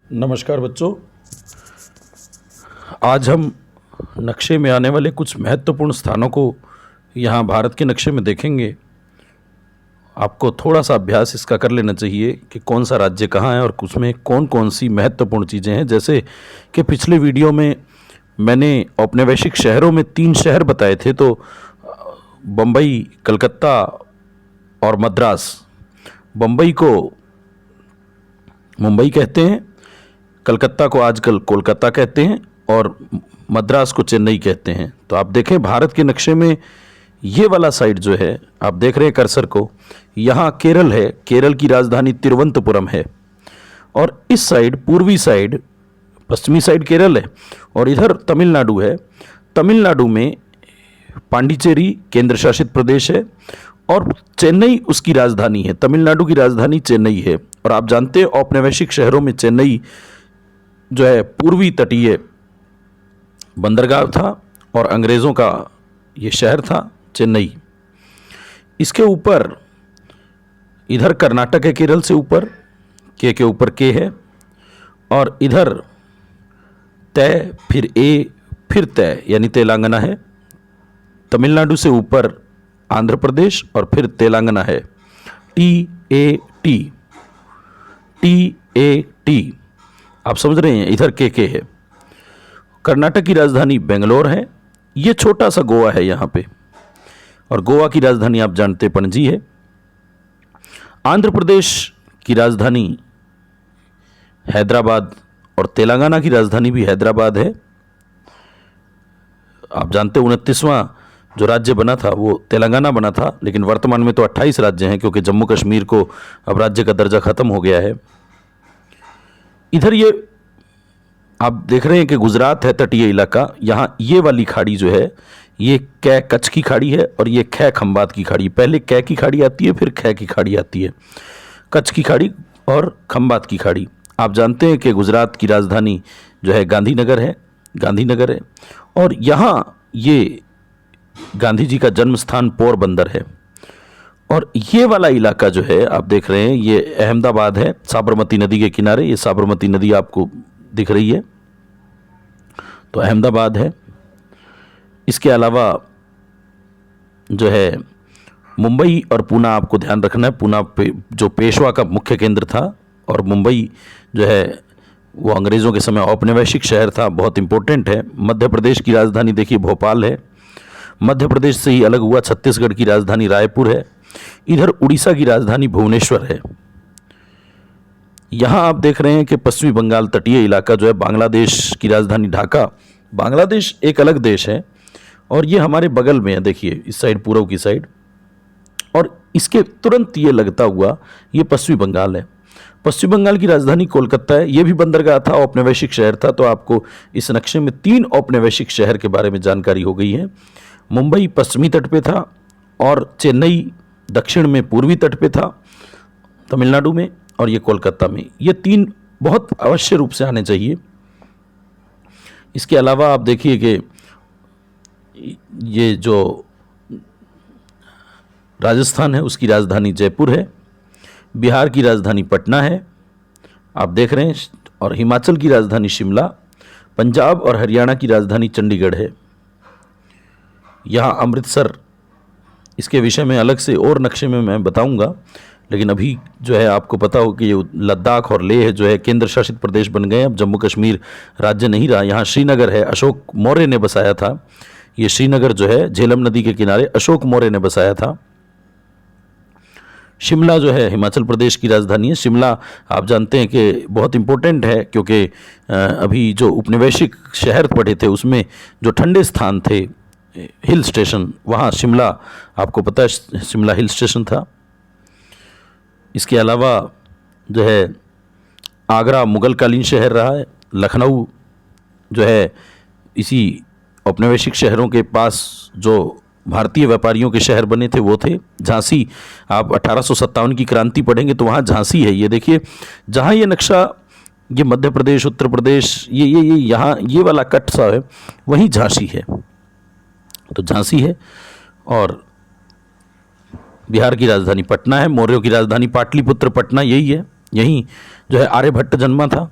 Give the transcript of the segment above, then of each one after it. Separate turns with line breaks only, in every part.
नमस्कार बच्चों। आज हम नक्शे में आने वाले कुछ महत्वपूर्ण स्थानों को यहाँ भारत के नक्शे में देखेंगे। आपको थोड़ा सा अभ्यास इसका कर लेना चाहिए कि कौन सा राज्य कहाँ है और उसमें कौन कौन सी महत्वपूर्ण चीज़ें हैं। जैसे कि पिछले वीडियो में मैंने औपनिवेशिक शहरों में 3 शहर बताए थे, तो बम्बई, कलकत्ता और मद्रास। बम्बई को मुंबई कहते हैं, कलकत्ता को आजकल कोलकाता कहते हैं और मद्रास को चेन्नई कहते हैं। तो आप देखें भारत के नक्शे में ये वाला साइड जो है, आप देख रहे हैं कर्सर को, यहाँ केरल है। केरल की राजधानी तिरुवनंतपुरम है। और इस साइड, पूर्वी साइड, पश्चिमी साइड केरल है और इधर तमिलनाडु है। तमिलनाडु में पांडिचेरी केंद्र शासित प्रदेश है और चेन्नई उसकी राजधानी है। तमिलनाडु की राजधानी चेन्नई है। और आप जानते हैं औपनिवेशिक शहरों में चेन्नई जो है पूर्वी तटीय बंदरगाह था और अंग्रेज़ों का ये शहर था चेन्नई। इसके ऊपर इधर कर्नाटक है, केरल से ऊपर, के ऊपर के है, और इधर तय, फिर ए, फिर तय यानी तेलंगाना है। तमिलनाडु से ऊपर आंध्र प्रदेश और फिर तेलंगाना है। TAT, TAT आप समझ रहे हैं। इधर के है। कर्नाटक की राजधानी बेंगलोर है। ये छोटा सा गोवा है यहाँ पे, और गोवा की राजधानी आप जानते पणजी है। आंध्र प्रदेश की राजधानी हैदराबाद और तेलंगाना की राजधानी भी हैदराबाद है। आप जानते 29वां जो राज्य बना था वो तेलंगाना बना था, लेकिन वर्तमान में तो 28 राज्य हैं क्योंकि जम्मू कश्मीर को अब राज्य का दर्जा खत्म हो गया है। इधर ये आप देख रहे हैं कि गुजरात है, तटीय इलाका। यहाँ ये वाली खाड़ी जो है, ये कै कच्छ की खाड़ी है और ये खै खंबात की खाड़ी। पहले कै की खाड़ी आती है, फिर खै की खाड़ी आती है। कच्छ की खाड़ी और खंबात की खाड़ी। आप जानते हैं कि गुजरात की राजधानी जो है गांधीनगर है, और यहाँ ये गांधी जी का जन्म स्थान पोरबंदर है। और ये वाला इलाका जो है आप देख रहे हैं, ये अहमदाबाद है, साबरमती नदी के किनारे। ये साबरमती नदी आपको दिख रही है, तो अहमदाबाद है। इसके अलावा जो है मुंबई और पूना आपको ध्यान रखना है। पूना जो पेशवा का मुख्य केंद्र था, और मुंबई जो है वो अंग्रेज़ों के समय औपनिवेशिक शहर था, बहुत इंपॉर्टेंट है। मध्य प्रदेश की राजधानी देखिए भोपाल है। मध्य प्रदेश से ही अलग हुआ छत्तीसगढ़ की राजधानी रायपुर है। इधर उड़ीसा की राजधानी भुवनेश्वर है। यहाँ आप देख रहे हैं कि पश्चिमी बंगाल तटीय इलाका जो है, बांग्लादेश की राजधानी ढाका। बांग्लादेश एक अलग देश है और ये हमारे बगल में है, देखिए इस साइड, पूर्व की साइड, और इसके तुरंत ये लगता हुआ ये पश्चिमी बंगाल है। पश्चिम बंगाल की राजधानी कोलकाता है। ये भी बंदरगाह था, औपनिवेशिक शहर था। तो आपको इस नक्शे में 3 औपनिवेशिक शहर के बारे में जानकारी हो गई है। मुंबई पश्चिमी तट पे था और चेन्नई दक्षिण में पूर्वी तट पे था तमिलनाडु में, और ये कोलकाता में। ये 3 बहुत अवश्य रूप से आने चाहिए। इसके अलावा आप देखिए कि ये जो राजस्थान है उसकी राजधानी जयपुर है। बिहार की राजधानी पटना है, आप देख रहे हैं, और हिमाचल की राजधानी शिमला। पंजाब और हरियाणा की राजधानी चंडीगढ़ है। यहाँ अमृतसर, इसके विषय में अलग से और नक्शे में मैं बताऊंगा, लेकिन अभी जो है आपको पता हो कि ये लद्दाख और लेह जो है केंद्र शासित प्रदेश बन गए। अब जम्मू कश्मीर राज्य नहीं रहा। यहाँ श्रीनगर है, अशोक मौर्य ने बसाया था। ये श्रीनगर जो है झेलम नदी के किनारे अशोक मौर्य ने बसाया था। शिमला जो है हिमाचल प्रदेश की राजधानी है। शिमला आप जानते हैं कि बहुत इम्पोर्टेंट है क्योंकि अभी जो उपनिवेशिक शहर पड़े थे उसमें जो ठंडे स्थान थे, हिल स्टेशन, वहाँ शिमला, आपको पता है शिमला हिल स्टेशन था। इसके अलावा जो है आगरा मुगलकालीन शहर रहा है। लखनऊ जो है इसी औपनिवेशिक शहरों के पास जो भारतीय व्यापारियों के शहर बने थे वो थे। झांसी, आप 1857 की क्रांति पढ़ेंगे तो वहाँ झांसी है। ये देखिए जहाँ ये नक्शा, ये मध्य प्रदेश, उत्तर प्रदेश, ये यहाँ ये वाला कट सा है, वहीं झांसी है। तो झांसी है। और बिहार की राजधानी पटना है। मौर्यों की राजधानी पाटलिपुत्र, पटना यही है। यहीं जो है आर्यभट्ट जन्मा था।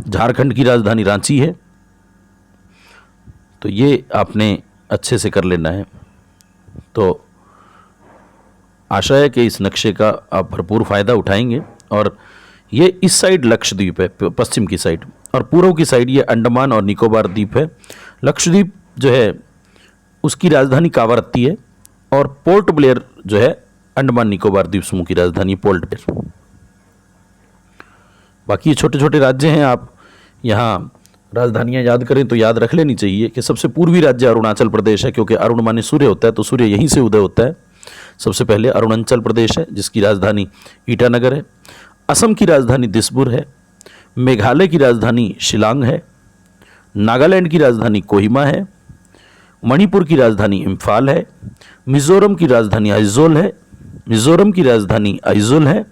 झारखंड की राजधानी रांची है। तो ये आपने अच्छे से कर लेना है। तो आशा है कि इस नक्शे का आप भरपूर फ़ायदा उठाएंगे। और ये इस साइड लक्षद्वीप है, पश्चिम की साइड, और पूर्व की साइड ये अंडमान और निकोबार द्वीप है। लक्षद्वीप जो है उसकी राजधानी कावरत्ती है, और पोर्ट ब्लेयर जो है अंडमान निकोबार द्वीप समूह की राजधानी पोर्ट ब्लेयर। बाकी ये छोटे छोटे राज्य हैं, आप यहाँ राजधानियाँ याद करें तो याद रख लेनी चाहिए कि सबसे पूर्वी राज्य अरुणाचल प्रदेश है, क्योंकि अरुण माने सूर्य होता है, तो सूर्य यहीं से उदय होता है। सबसे पहले अरुणाचल प्रदेश है, जिसकी राजधानी ईटानगर है। असम की राजधानी दिसपुर है। मेघालय की राजधानी शिलांग है। नागालैंड की राजधानी कोहिमा है। मणिपुर की राजधानी इम्फाल है। मिजोरम की राजधानी आइजोल है। मिजोरम की राजधानी आइजोल है।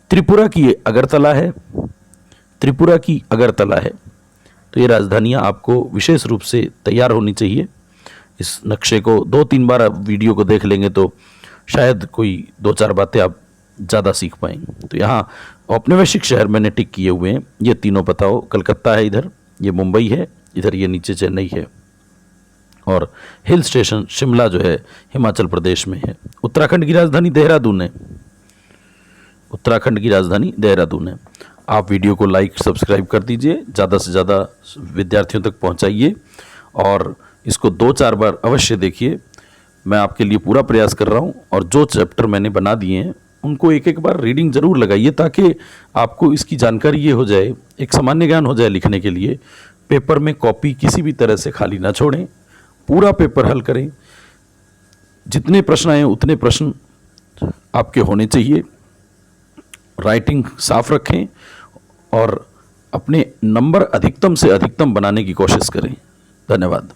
त्रिपुरा की अगरतला है। त्रिपुरा की अगरतला है। तो ये राजधानियाँ आपको विशेष रूप से तैयार होनी चाहिए। इस नक्शे को 2-3 बार आप वीडियो को देख लेंगे तो शायद कोई 2-4 बातें आप ज़्यादा सीख पाएंगे। तो यहाँ औपनिवेशिक शहर मैंने टिक किए हुए हैं, ये तीनों बताओ। कलकत्ता है इधर, ये मुंबई है, इधर ये नीचे चेन्नई है, और हिल स्टेशन शिमला जो है हिमाचल प्रदेश में है। उत्तराखंड की राजधानी देहरादून है। उत्तराखंड की राजधानी देहरादून है। आप वीडियो को लाइक सब्सक्राइब कर दीजिए, ज़्यादा से ज़्यादा विद्यार्थियों तक पहुंचाइए, और इसको 2-4 बार अवश्य देखिए। मैं आपके लिए पूरा प्रयास कर रहा हूं, और जो चैप्टर मैंने बना दिए हैं उनको एक एक बार रीडिंग ज़रूर लगाइए, ताकि आपको इसकी जानकारी ये हो जाए, एक सामान्य ज्ञान हो जाए लिखने के लिए। पेपर में कॉपी किसी भी तरह से खाली ना छोड़ें, पूरा पेपर हल करें। जितने प्रश्न आए उतने प्रश्न आपके होने चाहिए। राइटिंग साफ रखें और अपने नंबर अधिकतम से अधिकतम बनाने की कोशिश करें। धन्यवाद।